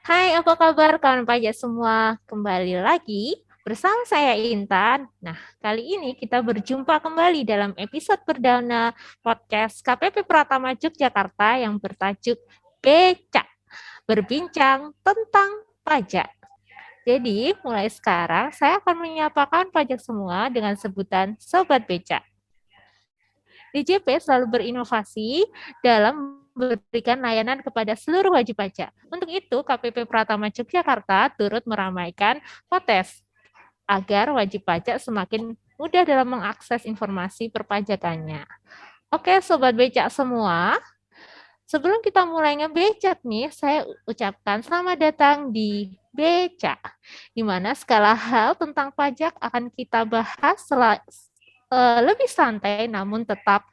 Hai, apa kabar kawan pajak semua? Kembali lagi bersama saya Intan. Nah, kali ini kita berjumpa kembali dalam episode perdana podcast KPP Pratama Yogyakarta yang bertajuk Becak, berbincang tentang pajak. Jadi, mulai sekarang saya akan menyapakan pajak semua dengan sebutan Sobat Becak. DJP selalu berinovasi dalam memberikan layanan kepada seluruh wajib pajak. Untuk itu, KPP Pratama Yogyakarta turut meramaikan POTES agar wajib pajak semakin mudah dalam mengakses informasi perpajakannya. Oke, Sobat Becak semua, sebelum kita mulai ngebecak nih, saya ucapkan selamat datang di Becak, di mana segala hal tentang pajak akan kita bahas lebih santai namun tetap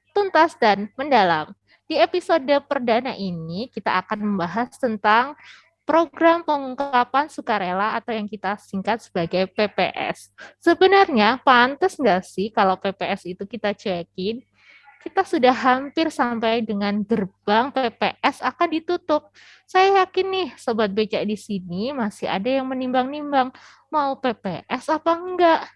tuntas dan mendalam. Di episode perdana ini, kita akan membahas tentang program pengungkapan sukarela atau yang kita singkat sebagai PPS. Sebenarnya pantas nggak sih kalau PPS itu kita cekin? Kita sudah hampir sampai dengan gerbang PPS akan ditutup. Saya yakin nih, Sobat Becak di sini masih ada yang menimbang-nimbang mau PPS apa enggak.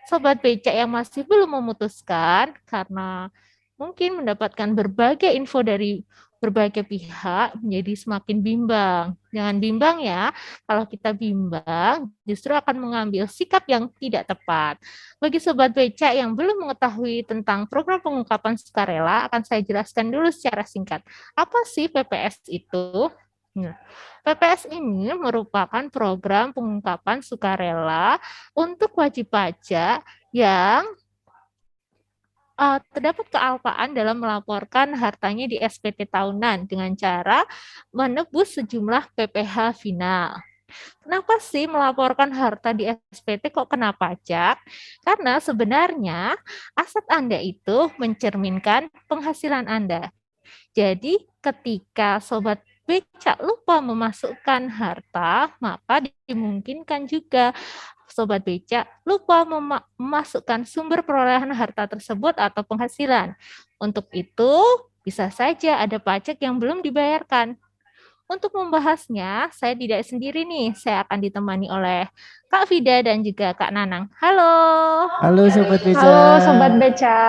Sobat becak yang masih belum memutuskan karena mungkin mendapatkan berbagai info dari berbagai pihak menjadi semakin bimbang. Jangan bimbang ya, kalau kita bimbang justru akan mengambil sikap yang tidak tepat. Bagi sobat becak yang belum mengetahui tentang program pengungkapan sukarela, akan saya jelaskan dulu secara singkat. Apa sih PPS itu? Nah, PPS ini merupakan program pengungkapan sukarela untuk wajib pajak yang terdapat kealpaan dalam melaporkan hartanya di SPT tahunan dengan cara menebus sejumlah PPh final. Kenapa sih melaporkan harta di SPT kok kena pajak? Karena sebenarnya aset Anda itu mencerminkan penghasilan Anda. Jadi ketika sobat becak lupa memasukkan harta, maka dimungkinkan juga sobat becak lupa memasukkan sumber perolehan harta tersebut atau penghasilan. Untuk itu, bisa saja ada pajak yang belum dibayarkan. Untuk membahasnya, saya tidak sendiri nih. Saya akan ditemani oleh Kak Vida dan juga Kak Nanang. Halo. Halo Sobat Beca. Halo Sobat Beca.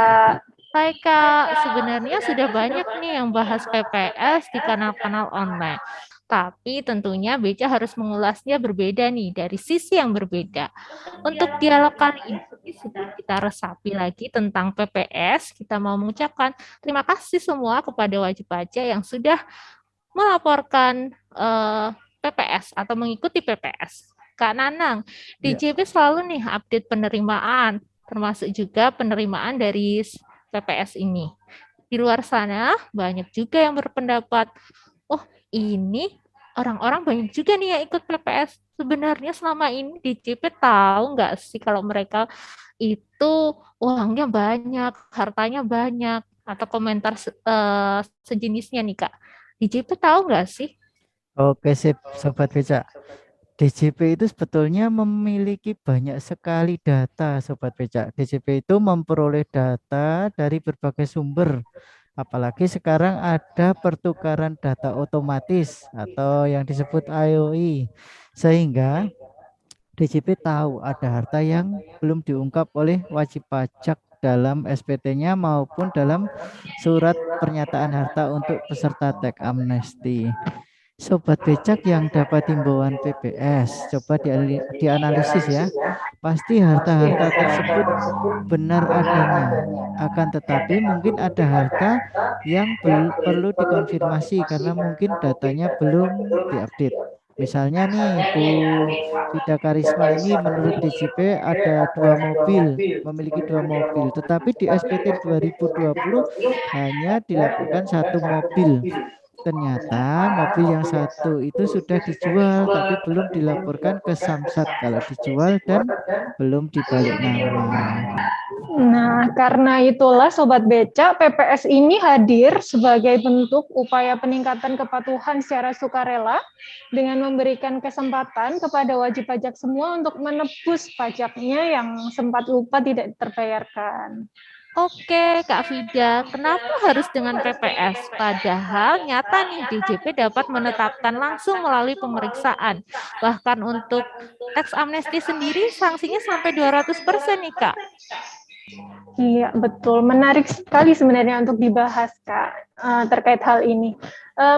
Hai Kak, sebenarnya sudah banyak nih yang bahas PPS di kanal-kanal online. Tapi tentunya Beca harus mengulasnya berbeda nih, dari sisi yang berbeda. Untuk dialog kali ini, sebelum kita resapi lagi tentang PPS, kita mau mengucapkan terima kasih semua kepada wajib pajak yang sudah melaporkan PPS atau mengikuti PPS. Kak Nanang, Ya, DJP selalu nih update penerimaan, termasuk juga penerimaan dari PPS ini. Di luar sana banyak juga yang berpendapat, oh ini orang-orang banyak juga nih yang ikut PPS. Sebenarnya selama ini DJP tahu nggak sih kalau mereka itu uangnya banyak, hartanya banyak, atau komentar sejenisnya nih Kak. DJP tahu nggak sih? oke sip Sobat Beca. DJP itu sebetulnya memiliki banyak sekali data Sobat Beca. DJP itu memperoleh data dari berbagai sumber. Apalagi sekarang ada pertukaran data otomatis atau yang disebut IOI. Sehingga DJP tahu ada harta yang belum diungkap oleh wajib pajak dalam SPT-nya maupun dalam surat pernyataan harta untuk peserta teks amnesti. Sobat becak yang dapat himbauan PPS, coba dianalisis ya. Pasti harta-harta tersebut benar adanya. Akan tetapi mungkin ada harta yang perlu dikonfirmasi karena mungkin datanya belum diupdate. Misalnya nih Bu Vida Karisma ini menurut DJP ada dua mobil, memiliki dua mobil, tetapi di SPT 2020 hanya dilaporkan satu mobil. Ternyata mobil yang satu itu sudah dijual tapi belum dilaporkan ke Samsat kalau dijual dan belum dibalik nama. Nah, karena itulah Sobat Beca, PPS ini hadir sebagai bentuk upaya peningkatan kepatuhan secara sukarela dengan memberikan kesempatan kepada wajib pajak semua untuk menebus pajaknya yang sempat lupa tidak terbayarkan. Oke, Kak Vida, kenapa harus dengan PPS? Padahal nyata nih DJP dapat menetapkan langsung melalui pemeriksaan. Bahkan untuk teks amnesti sendiri sanksinya sampai 200% nih, Kak. Iya, betul. Menarik sekali sebenarnya untuk dibahas, Kak, terkait hal ini.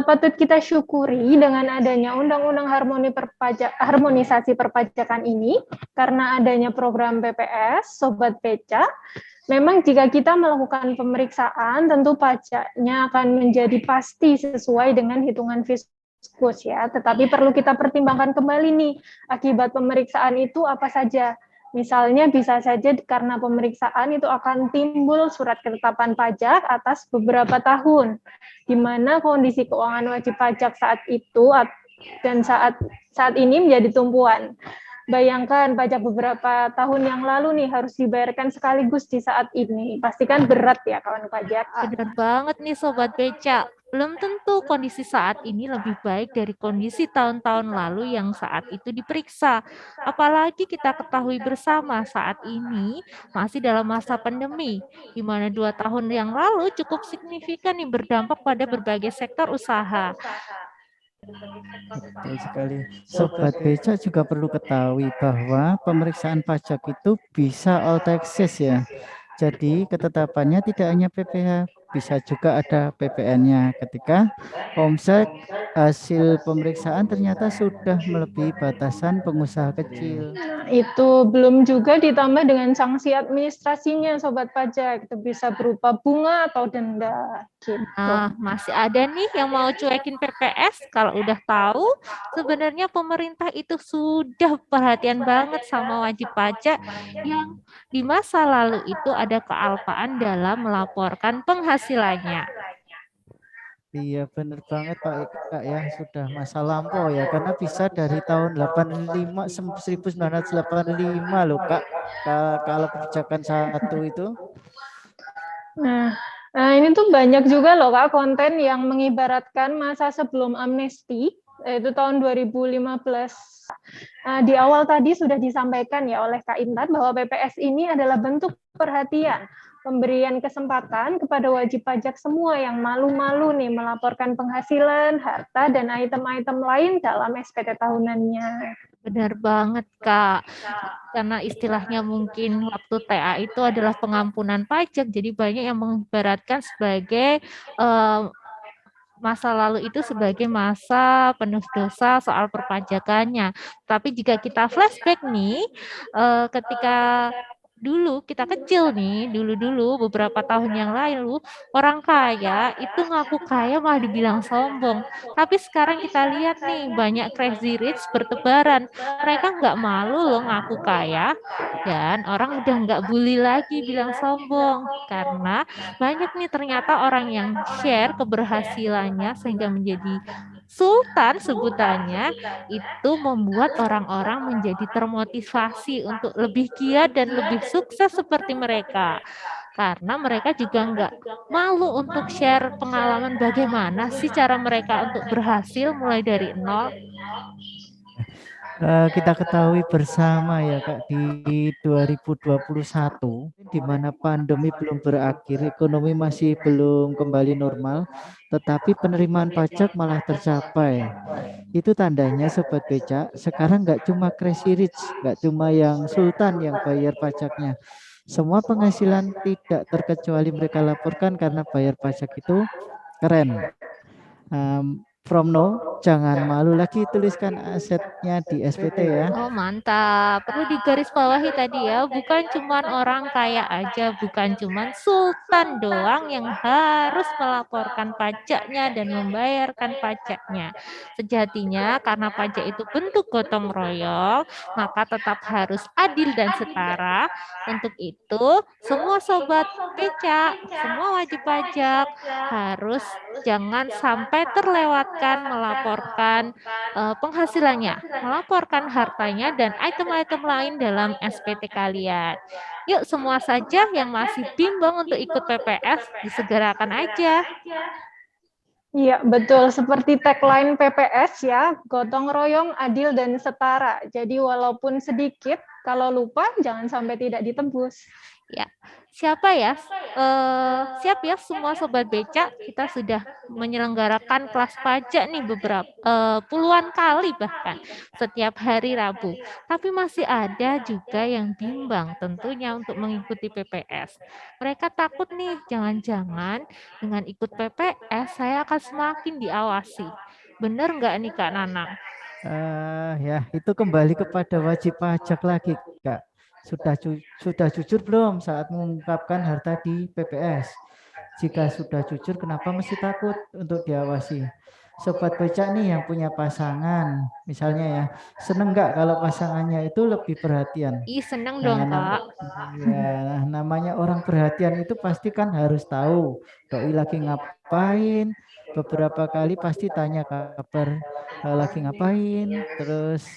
Patut kita syukuri dengan adanya Undang-Undang Harmonisasi Perpajakan ini, karena adanya program PPS, Sobat Beca. Memang jika kita melakukan pemeriksaan, tentu pajaknya akan menjadi pasti sesuai dengan hitungan Fiskus ya. Tetapi perlu kita pertimbangkan kembali nih, akibat pemeriksaan itu apa saja. Misalnya bisa saja karena pemeriksaan itu akan timbul surat ketetapan pajak atas beberapa tahun, di mana kondisi keuangan wajib pajak saat itu dan saat ini menjadi tumpuan. Bayangkan pajak beberapa tahun yang lalu nih harus dibayarkan sekaligus di saat ini. Pastikan berat ya kawan pajak. Benar banget nih Sobat Beca. Belum tentu kondisi saat ini lebih baik dari kondisi tahun-tahun lalu yang saat itu diperiksa. Apalagi kita ketahui bersama saat ini masih dalam masa pandemi, di mana 2 tahun yang lalu cukup signifikan nih berdampak pada berbagai sektor usaha. Betul sekali. Sobat Beca juga perlu ketahui bahwa pemeriksaan pajak itu bisa all taxes ya. Jadi ketetapannya tidak hanya PPh, bisa juga ada PPN-nya ketika omset hasil pemeriksaan ternyata sudah melebihi batasan pengusaha kecil. Itu belum juga ditambah dengan sanksi administrasinya, Sobat Pajak. Itu bisa berupa bunga atau denda. Gitu. Nah, masih ada nih yang mau cuekin PPS. Kalau udah tahu, sebenarnya pemerintah itu sudah perhatian banget sama wajib pajak yang di masa lalu itu ada kealpaan dalam melaporkan penghasilannya. Iya benar banget Pak Eka ya, sudah masa lampau ya, karena bisa dari tahun 85 1985 loh Kak, kalau kebijakan satu itu. Nah, ini tuh banyak juga loh Kak konten yang mengibaratkan masa sebelum amnesti, yaitu tahun 2015. Di awal tadi sudah disampaikan ya oleh Kak Intan bahwa PPS ini adalah bentuk perhatian, pemberian kesempatan kepada wajib pajak semua yang malu-malu nih melaporkan penghasilan, harta, dan item-item lain dalam SPT tahunannya. Benar banget, Kak. Karena istilahnya mungkin waktu TA itu adalah pengampunan pajak, jadi banyak yang mengibaratkan sebagai masa lalu itu sebagai masa penuh dosa soal perpajakannya. Tapi jika kita flashback nih, ketika dulu kita kecil nih, dulu beberapa tahun yang lalu, orang kaya itu ngaku kaya malah dibilang sombong. Tapi sekarang kita lihat nih, banyak crazy rich bertebaran. Mereka nggak malu loh ngaku kaya, dan orang udah nggak bully lagi bilang sombong. Karena banyak nih ternyata orang yang share keberhasilannya sehingga menjadi sultan sebutannya, itu membuat orang-orang menjadi termotivasi untuk lebih giat dan lebih sukses seperti mereka. Karena mereka juga nggak malu untuk share pengalaman bagaimana sih cara mereka untuk berhasil mulai dari nol. Kita ketahui bersama ya Kak, di 2021 di mana pandemi belum berakhir, ekonomi masih belum kembali normal, tetapi penerimaan pajak malah tercapai. Itu tandanya Sobat Beca, sekarang nggak cuma crazy rich, nggak cuma yang sultan yang bayar pajaknya. Semua penghasilan tidak terkecuali mereka laporkan karena bayar pajak itu keren. From now, jangan malu lagi tuliskan asetnya di SPT ya. Oh mantap, perlu digarisbawahi tadi ya, bukan cuman orang kaya aja, bukan cuman sultan doang yang harus melaporkan pajaknya dan membayarkan pajaknya. Sejatinya karena pajak itu bentuk gotong royong, maka tetap harus adil dan setara. Untuk itu, semua sobat becak, semua wajib pajak harus jangan sampai terlewatkan melaporkan penghasilannya, melaporkan hartanya dan item-item lain dalam SPT kalian. Yuk semua saja yang masih bimbang untuk ikut PPS, disegerakan aja. Iya, betul. Seperti tagline PPS ya, gotong royong, adil, dan setara. Jadi walaupun sedikit, Kalau lupa, jangan sampai tidak ditebus. Ya, siapa ya? Siap ya semua sobat becak, kita sudah menyelenggarakan kelas pajak nih beberapa puluhan kali bahkan setiap hari Rabu. Tapi masih ada juga yang bimbang tentunya untuk mengikuti PPS. Mereka takut nih, jangan-jangan dengan ikut PPS saya akan semakin diawasi. Bener nggak nih Kak Nanang? Ya, itu kembali kepada wajib pajak lagi, Kak. Sudah jujur belum saat mengungkapkan harta di PPS? Jika sudah jujur, kenapa mesti takut untuk diawasi? Sobat becak nih yang punya pasangan, misalnya ya, seneng nggak kalau pasangannya itu lebih perhatian? Ih, seneng dong Nah, Kak. ya, namanya orang perhatian itu pasti kan harus tahu doi lagi ngapain. Beberapa kali pasti tanya kabar lagi ngapain, terus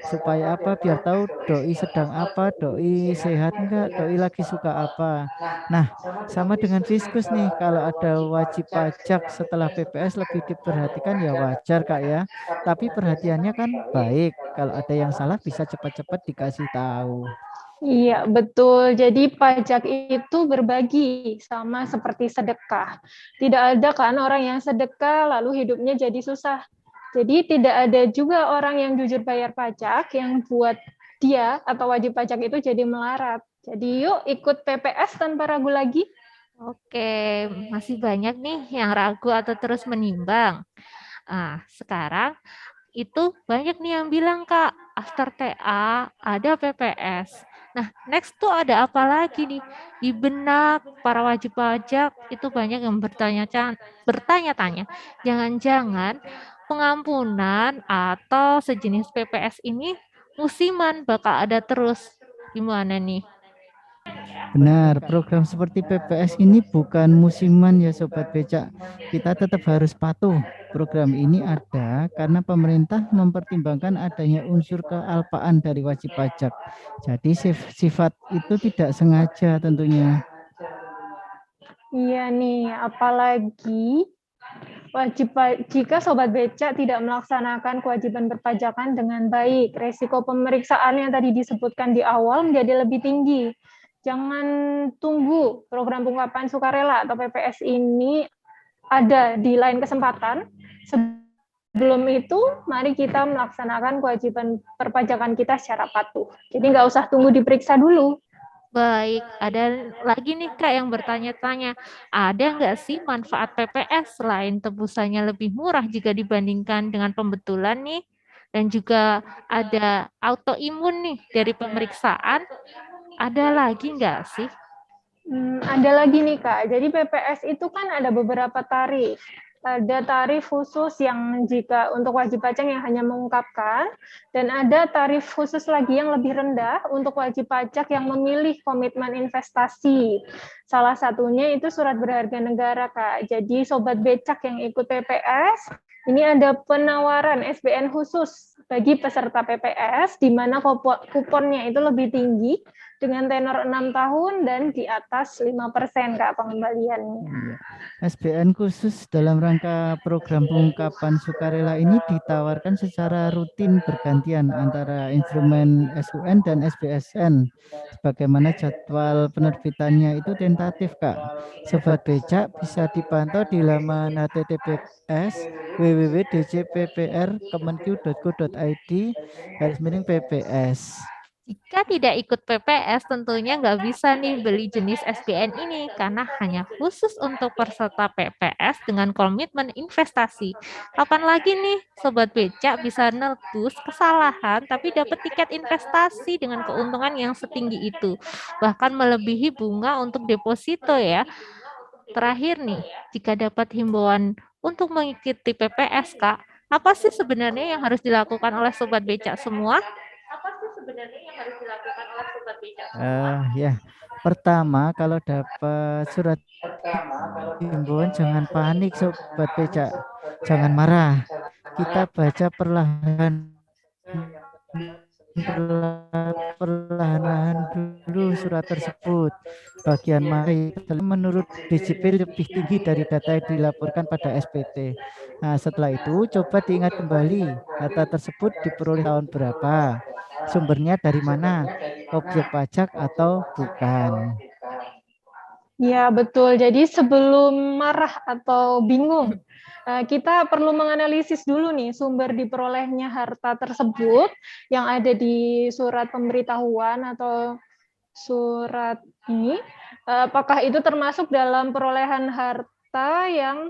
supaya apa? Biar tahu doi sedang apa, doi sehat enggak, doi lagi suka apa. Nah, sama dengan Fiskus nih, kalau ada wajib pajak setelah PPS lebih diperhatikan ya wajar Kak ya. Tapi perhatiannya kan baik. Kalau ada yang salah bisa cepat-cepat dikasih tahu. Iya, betul. Jadi pajak itu berbagi, sama seperti sedekah. Tidak ada kan orang yang sedekah lalu hidupnya jadi susah. Jadi tidak ada juga orang yang jujur bayar pajak yang buat dia atau wajib pajak itu jadi melarat. Jadi yuk ikut PPS tanpa ragu lagi. Oke, masih banyak nih yang ragu atau terus menimbang. Sekarang itu banyak nih yang bilang, Kak, after TA ada PPS. Nah, next tuh ada apa lagi nih? Di benak para wajib pajak itu banyak yang bertanya-tanya. Jangan-jangan pengampunan atau sejenis PPS ini musiman bakal ada terus. Gimana nih? Benar, program seperti PPS ini bukan musiman ya Sobat Becak. Kita tetap harus patuh. Program ini ada karena pemerintah mempertimbangkan adanya unsur kealpaan dari wajib pajak. Jadi sifat itu tidak sengaja tentunya. Iya nih, apalagi jika Sobat Becak tidak melaksanakan kewajiban perpajakan dengan baik, resiko pemeriksaan yang tadi disebutkan di awal menjadi lebih tinggi. Jangan tunggu program pengungkapan sukarela atau PPS ini ada di lain kesempatan. Sebelum itu, mari kita melaksanakan kewajiban perpajakan kita secara patuh. Jadi nggak usah tunggu diperiksa dulu. Baik, ada lagi nih Kak yang bertanya-tanya, ada nggak sih manfaat PPS selain tebusannya lebih murah jika dibandingkan dengan pembetulan nih? Dan juga ada autoimun nih dari pemeriksaan, ada lagi nggak sih? Ada lagi nih Kak, jadi PPS itu kan ada beberapa tarif. Ada tarif khusus yang jika untuk wajib pajak yang hanya mengungkapkan, dan ada tarif khusus lagi yang lebih rendah untuk wajib pajak yang memilih komitmen investasi. Salah satunya itu surat berharga negara, Kak. Jadi Sobat Becak yang ikut PPS, ini ada penawaran SBN khusus bagi peserta PPS, di mana kuponnya itu lebih tinggi, dengan tenor 6 tahun dan di atas 5% Kak pengembaliannya. Iya. SBN khusus dalam rangka program pengungkapan sukarela ini ditawarkan secara rutin bergantian antara instrumen SUN dan SBSN. Sebagaimana jadwal penerbitannya itu tentatif, Kak. Sobat Becak bisa dipantau di laman https www.djppr.kemenq.go.id/PPS. Jika tidak ikut PPS, tentunya nggak bisa nih beli jenis SBN ini karena hanya khusus untuk peserta PPS dengan komitmen investasi. Kapan lagi nih Sobat Becak bisa nebus kesalahan tapi dapat tiket investasi dengan keuntungan yang setinggi itu, bahkan melebihi bunga untuk deposito ya. Terakhir nih, jika dapat himbauan untuk mengikuti PPS, Kak, apa sih sebenarnya yang harus dilakukan oleh Sobat Becak semua? Apa sih sebenarnya yang harus dilakukan oleh Sobat Becak semua? Ya, pertama kalau dapat surat himbauan jangan panik Sobat Becak, jangan marah. Kita baca perlahan perlahan-lahan dulu surat tersebut. Bagian mana yang menurut DJP lebih tinggi dari data yang dilaporkan pada SPT. Nah, setelah itu coba diingat kembali data tersebut diperoleh tahun berapa, sumbernya dari mana, objek pajak atau bukan. Ya, betul. Jadi sebelum marah atau bingung, kita perlu menganalisis dulu nih sumber diperolehnya harta tersebut yang ada di surat pemberitahuan atau surat ini. Apakah itu termasuk dalam perolehan harta yang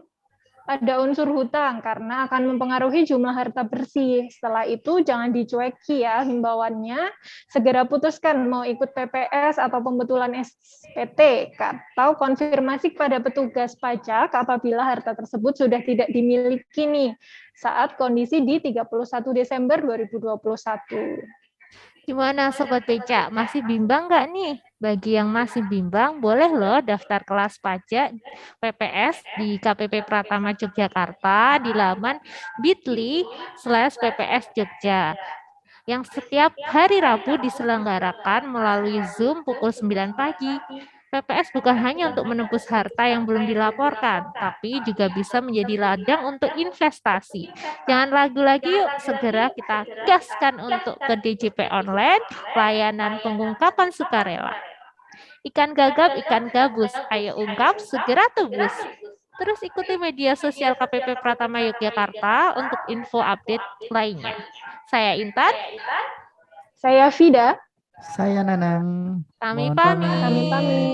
ada unsur hutang karena akan mempengaruhi jumlah harta bersih. Setelah itu jangan dicueki ya himbauannya, segera putuskan mau ikut PPS atau pembetulan SPT atau konfirmasi kepada petugas pajak apabila harta tersebut sudah tidak dimiliki nih saat kondisi di 31 Desember 2021. Gimana Sobat Beca? Masih bimbang nggak nih? Bagi yang masih bimbang, boleh loh daftar kelas pajak PPS di KPP Pratama Yogyakarta di laman bit.ly/PPS Jogja yang setiap hari Rabu diselenggarakan melalui Zoom pukul 9 pagi. PPS bukan hanya untuk menembus harta yang belum dilaporkan, tapi juga bisa menjadi ladang untuk investasi. Jangan ragu lagi yuk, segera kita gaskan untuk ke DJP Online, layanan pengungkapan sukarela. Ikan gagap, ikan gabus, ayo ungkap, segera tebus. Terus ikuti media sosial KPP Pratama Yogyakarta untuk info update lainnya. Saya Intan. Saya Vida. Saya Nanang. Kami Mohon pamit. Kami pamit.